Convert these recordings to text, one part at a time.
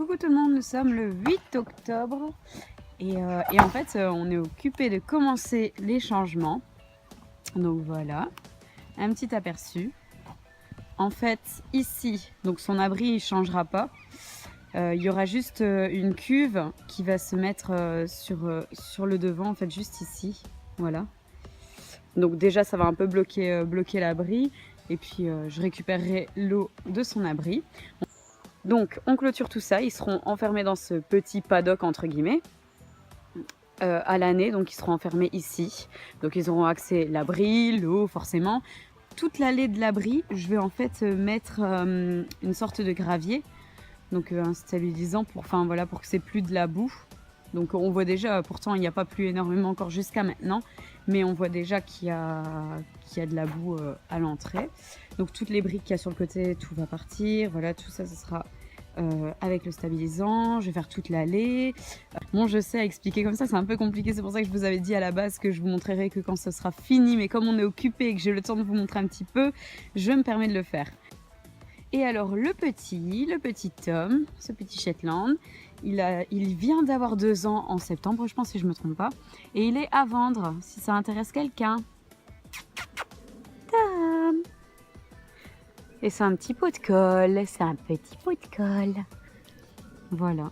Coucou tout le monde, nous sommes le 8 octobre et en fait on est occupé de commencer les changements. Donc voilà, un petit aperçu. En fait ici, donc son abri il ne changera pas. Il y aura juste une cuve qui va se mettre sur le devant, en fait juste ici. Voilà. Donc déjà ça va un peu bloquer l'abri et puis je récupérerai l'eau de son abri. Donc on clôture tout ça, ils seront enfermés dans ce petit paddock entre guillemets à l'année, donc ils seront enfermés ici. Donc ils auront accès à l'abri, l'eau forcément. Toute l'allée de l'abri, je vais en fait mettre une sorte de gravier, donc un stabilisant pour que c'est plus de la boue. Donc on voit déjà, pourtant il n'y a pas plu énormément encore jusqu'à maintenant, mais on voit déjà qu'il y a de la boue à l'entrée. Donc toutes les briques qu'il y a sur le côté, tout va partir. Voilà, tout ça, ce sera avec le stabilisant. Je vais faire toute l'allée. Bon, je sais, à expliquer comme ça, c'est un peu compliqué. C'est pour ça que je vous avais dit à la base que je vous montrerai que quand ce sera fini. Mais comme on est occupé et que j'ai le temps de vous montrer un petit peu, je me permets de le faire. Et alors le petit Tom, ce petit Shetland, il vient d'avoir 2 ans en septembre, je pense, si je me trompe pas. Et il est à vendre, si ça intéresse quelqu'un. Tom! Et c'est un petit pot de colle, c'est un petit pot de colle. Voilà.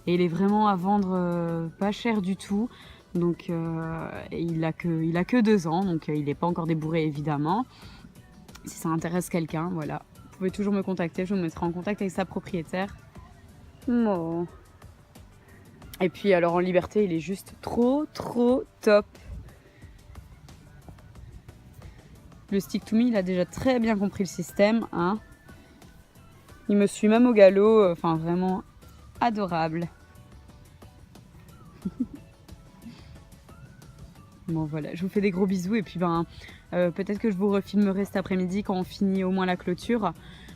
Et il est vraiment à vendre pas cher du tout. Donc il a que 2 ans, donc il n'est pas encore débourré évidemment. Si ça intéresse quelqu'un, voilà. Vous pouvez toujours me contacter, je vous mettrai en contact avec sa propriétaire. Oh. Et puis alors en liberté, il est juste trop top. Le stick to me, il a déjà très bien compris le système, hein. Il me suit même au galop, enfin vraiment adorable. Bon voilà, je vous fais des gros bisous et puis peut-être que je vous refilmerai cet après-midi quand on finit au moins la clôture.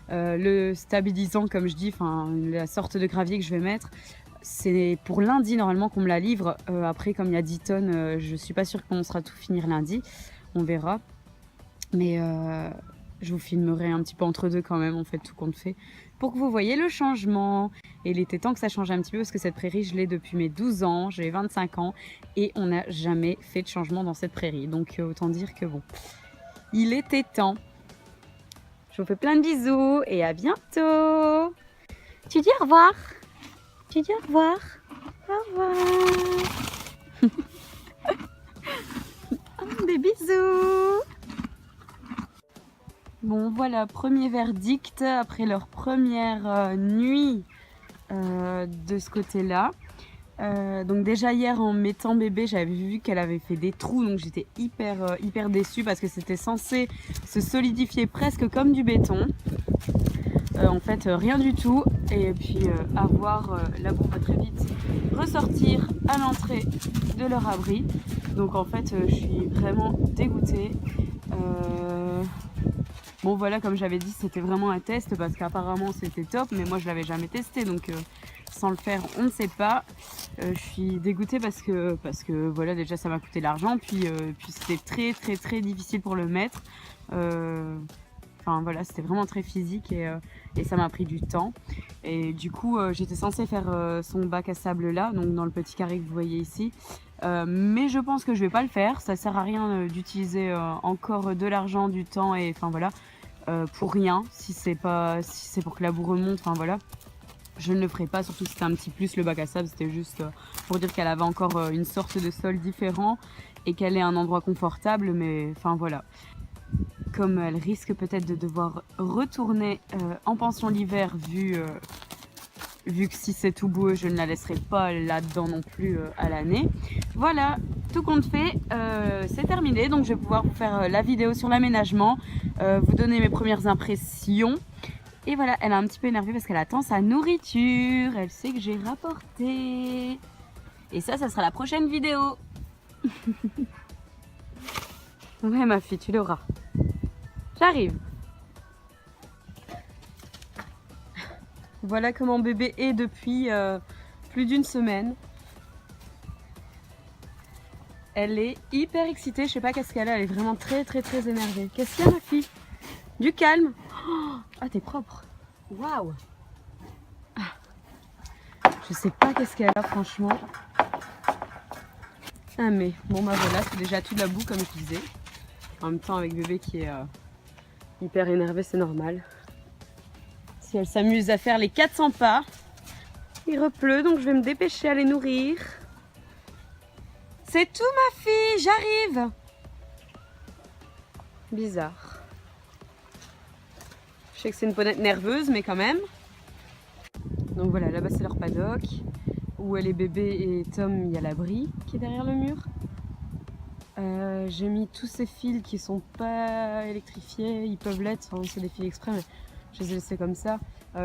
Le stabilisant, comme je dis, la sorte de gravier que je vais mettre, c'est pour lundi normalement qu'on me la livre. Après, comme il y a 10 tonnes, je suis pas sûre qu'on sera tout finir lundi. On verra. Mais je vous filmerai un petit peu entre deux quand même, en fait, tout compte fait, pour que vous voyez le changement. Et il était temps que ça change un petit peu parce que cette prairie, je l'ai depuis mes 12 ans, j'ai 25 ans et on n'a jamais fait de changement dans cette prairie. Donc autant dire que bon, il était temps. Je vous fais plein de bisous et à bientôt. Tu dis au revoir? Tu dis au revoir? Au revoir. Des bisous. Bon voilà, premier verdict après leur première nuit de ce côté-là. Donc déjà hier en mettant bébé, j'avais vu qu'elle avait fait des trous, donc j'étais hyper déçue parce que c'était censé se solidifier presque comme du béton. En fait rien du tout, et puis à voir, la boue va très vite ressortir à l'entrée de leur abri. Donc en fait je suis vraiment dégoûtée. Bon voilà, comme j'avais dit, c'était vraiment un test parce qu'apparemment c'était top, mais moi je l'avais jamais testé, donc sans le faire on ne sait pas. Je suis dégoûtée parce que voilà, déjà ça m'a coûté de l'argent, puis c'était très difficile pour le mettre. Enfin voilà, c'était vraiment très physique et ça m'a pris du temps. Et du coup j'étais censée faire son bac à sable là, donc dans le petit carré que vous voyez ici. Mais je pense que je vais pas le faire, ça sert à rien d'utiliser encore de l'argent, du temps et enfin voilà, pour rien, si c'est pour que la boue remonte, enfin voilà. Je ne le ferai pas, surtout si c'était un petit plus le bac à sable, c'était juste pour dire qu'elle avait encore une sorte de sol différent et qu'elle est un endroit confortable, mais enfin voilà. Comme elle risque peut-être de devoir retourner en pension l'hiver, vu que si c'est tout boueux, je ne la laisserai pas là-dedans non plus à l'année. Voilà, tout compte fait, c'est terminé, donc je vais pouvoir vous faire la vidéo sur l'aménagement, vous donner mes premières impressions. Et voilà, elle est un petit peu énervée parce qu'elle attend sa nourriture. Elle sait que j'ai rapporté. Et ça sera la prochaine vidéo. Ouais ma fille, tu l'auras. J'arrive. Voilà comment bébé est depuis plus d'1 semaine. Elle est hyper excitée, je sais pas qu'est-ce qu'elle a, elle est vraiment très énervée. Qu'est-ce qu'il y a ma fille? Du calme. Ah, t'es propre. Waouh. Je sais pas qu'est-ce qu'elle a franchement. Ah mais bon bah voilà, c'est déjà tout de la boue comme je disais. En même temps avec bébé qui est hyper énervé, c'est normal. Si elle s'amuse à faire les 400 pas, il repleut donc je vais me dépêcher à les nourrir. C'est tout ma fille, j'arrive. Bizarre. Je sais que c'est une ponette nerveuse mais quand même. Donc voilà, là-bas c'est leur paddock. Où elle est bébé et Tom, il y a l'abri qui est derrière le mur. J'ai mis tous ces fils qui sont pas électrifiés, ils peuvent l'être, hein, c'est des fils exprès, mais je les ai laissés comme ça,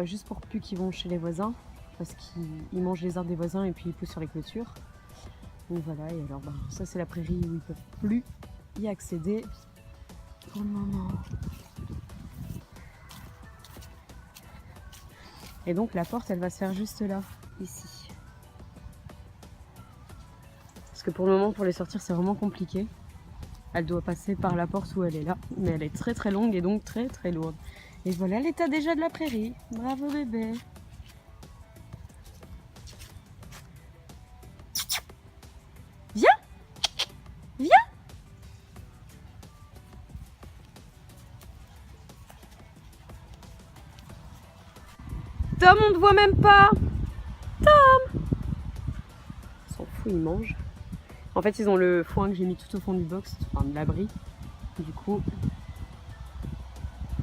juste pour plus qu'ils vont chez les voisins, parce qu'ils mangent les arbres des voisins et puis ils poussent sur les clôtures. Donc voilà, et alors ça c'est la prairie où ils peuvent plus y accéder pour le moment. Et donc la porte elle va se faire juste là, ici. Parce que pour le moment pour les sortir c'est vraiment compliqué. Elle doit passer par la porte où elle est là, mais elle est très très longue et donc très très lourde. Et voilà l'état déjà de la prairie. Bravo bébé. Viens. Viens. Tom, on ne te voit même pas. Tom. Ils s'en fout, ils mangent. En fait, ils ont le foin que j'ai mis tout au fond du box, enfin de l'abri. Du coup,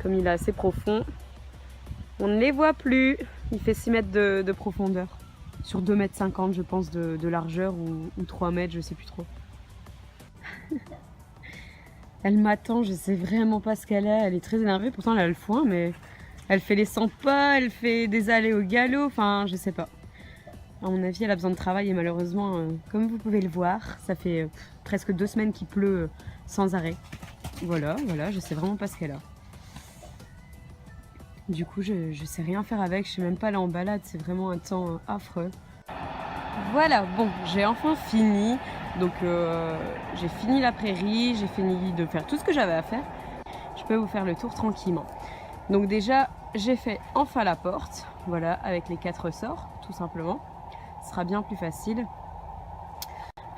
comme il est assez profond, on ne les voit plus. Il fait 6 mètres de profondeur. Sur 2,50 m je pense de largeur ou 3 mètres, je sais plus trop. Elle m'attend, je sais vraiment pas ce qu'elle a. Elle est très énervée, pourtant elle a le foin, mais elle fait les 100 pas, elle fait des allées au galop, enfin je sais pas. À mon avis, elle a besoin de travail et malheureusement, comme vous pouvez le voir, ça fait presque 2 semaines qu'il pleut sans arrêt. Voilà, je sais vraiment pas ce qu'elle a. Du coup, je sais rien faire avec, je sais même pas aller en balade, c'est vraiment un temps affreux. Voilà, bon, j'ai enfin fini. Donc, j'ai fini la prairie, j'ai fini de faire tout ce que j'avais à faire. Je peux vous faire le tour tranquillement. Donc déjà, j'ai fait enfin la porte, voilà, avec les 4 ressorts, tout simplement. Ce sera bien plus facile.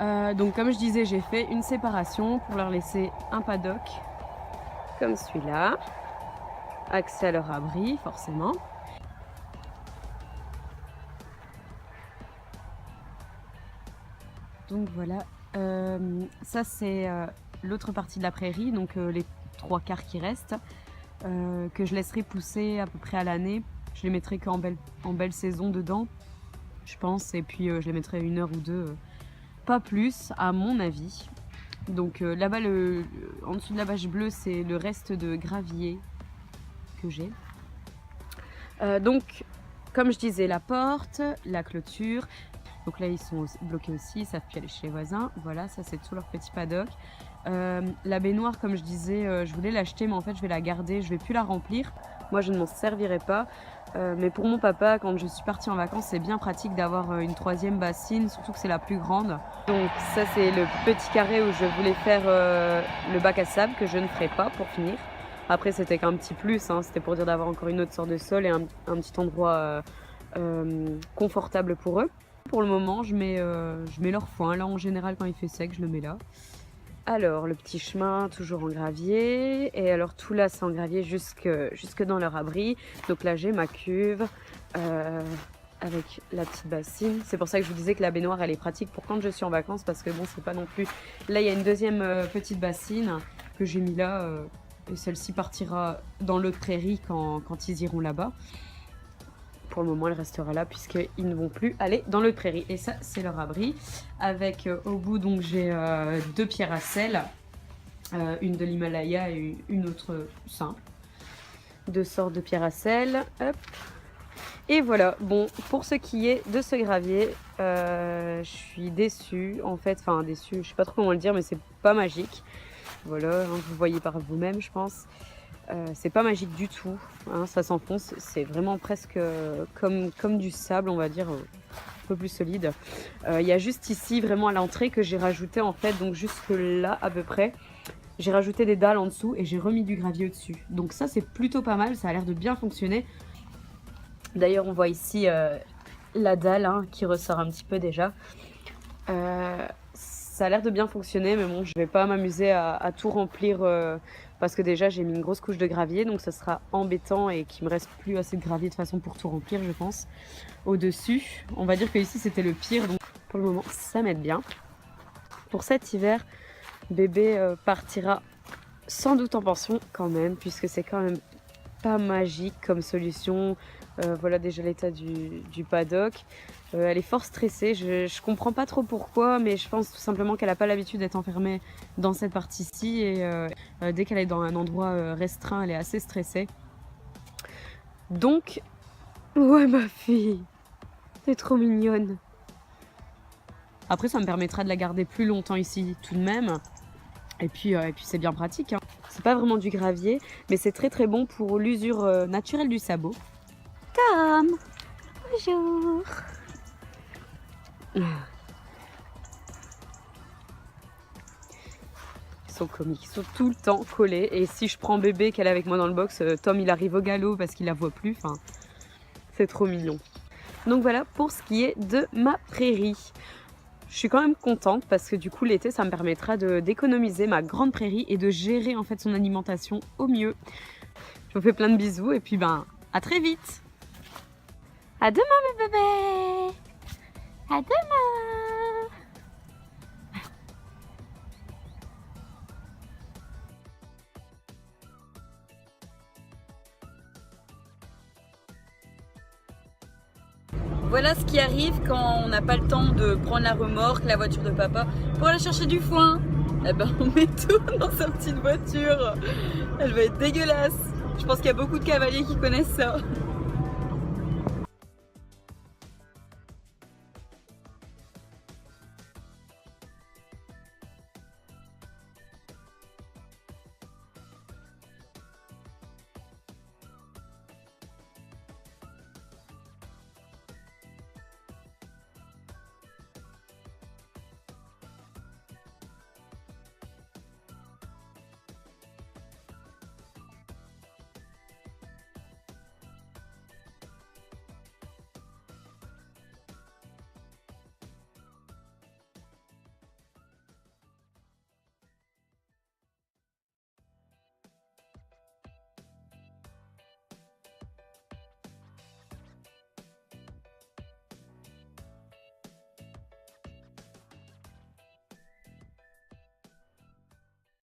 Donc comme je disais, j'ai fait une séparation pour leur laisser un paddock comme celui-là. Accès à leur abri, forcément. Donc voilà, ça c'est l'autre partie de la prairie, donc les 3/4 qui restent, que je laisserai pousser à peu près à l'année. Je les mettrai qu'en belle saison dedans, je pense, et puis je les mettrai 1 heure ou 2, pas plus à mon avis. Donc là-bas, en dessous de la bâche bleue, c'est le reste de gravier que j'ai. Donc, comme je disais, la porte, la clôture. Donc là, ils sont bloqués aussi, ils savent plus aller chez les voisins. Voilà, ça c'est tout leur petit paddock. La baignoire, comme je disais, je voulais l'acheter, mais en fait, je vais la garder, je vais plus la remplir. Moi, je ne m'en servirai pas. Mais pour mon papa, quand je suis partie en vacances, c'est bien pratique d'avoir une 3e bassine, surtout que c'est la plus grande. Donc ça, c'est le petit carré où je voulais faire le bac à sable, que je ne ferai pas pour finir. Après, c'était qu'un petit plus, hein, c'était pour dire d'avoir encore une autre sorte de sol et un petit endroit confortable pour eux. Pour le moment, je mets leur foin. Là, en général, quand il fait sec, je le mets là. Alors, le petit chemin, toujours en gravier. Et alors, tout là, c'est en gravier jusque dans leur abri. Donc là, j'ai ma cuve avec la petite bassine. C'est pour ça que je vous disais que la baignoire, elle est pratique pour quand je suis en vacances. Parce que bon, c'est pas non plus... Là, il y a une 2e petite bassine que j'ai mis là. Et celle-ci partira dans l'autre prairie quand ils iront là-bas. Pour le moment, elle restera là puisqu'ils ne vont plus aller dans l'autre prairie. Et ça, c'est leur abri. Avec au bout, donc j'ai 2 pierres à sel. Une de l'Himalaya et une autre simple. 2 sortes de pierres à sel. Hop. Et voilà. Bon, pour ce qui est de ce gravier, je suis déçue. En fait, enfin déçue, je sais pas trop comment le dire, mais c'est pas magique. Voilà, hein, vous voyez par vous-même, je pense. C'est pas magique du tout, hein, ça s'enfonce, c'est vraiment presque comme du sable, on va dire, un peu plus solide. Il y a juste ici, vraiment à l'entrée, que j'ai rajouté en fait, donc jusque là à peu près, j'ai rajouté des dalles en dessous et j'ai remis du gravier au-dessus. Donc ça c'est plutôt pas mal, ça a l'air de bien fonctionner. D'ailleurs on voit ici la dalle hein, qui ressort un petit peu déjà. Ça a l'air de bien fonctionner, mais bon, je vais pas m'amuser à tout remplir parce que déjà j'ai mis une grosse couche de gravier, donc ça sera embêtant et qu'il me reste plus assez de gravier de façon pour tout remplir, je pense. Au-dessus, on va dire que ici c'était le pire, donc pour le moment ça m'aide bien. Pour cet hiver, bébé partira sans doute en pension quand même, puisque c'est quand même pas magique comme solution. Voilà déjà l'état du paddock. Elle est fort stressée, je comprends pas trop pourquoi, mais je pense tout simplement qu'elle n'a pas l'habitude d'être enfermée dans cette partie-ci et dès qu'elle est dans un endroit restreint, elle est assez stressée. Donc, ouais ma fille, t'es trop mignonne. Après ça me permettra de la garder plus longtemps ici tout de même. Et puis c'est bien pratique, hein. C'est pas vraiment du gravier, mais c'est très très bon pour l'usure naturelle du sabot. Tom, bonjour. Ils sont comiques, ils sont tout le temps collés. Et si je prends bébé qu'elle est avec moi dans le box, Tom il arrive au galop parce qu'il la voit plus. Enfin, c'est trop mignon. Donc voilà pour ce qui est de ma prairie. Je suis quand même contente parce que du coup l'été ça me permettra d'économiser ma grande prairie et de gérer en fait son alimentation au mieux. Je vous fais plein de bisous et puis ben à très vite. À demain mes bébés. À demain. Voilà ce qui arrive quand on n'a pas le temps de prendre la remorque, la voiture de papa, pour aller chercher du foin. Eh ben on met tout dans sa petite voiture. Elle va être dégueulasse. Je pense qu'il y a beaucoup de cavaliers qui connaissent ça.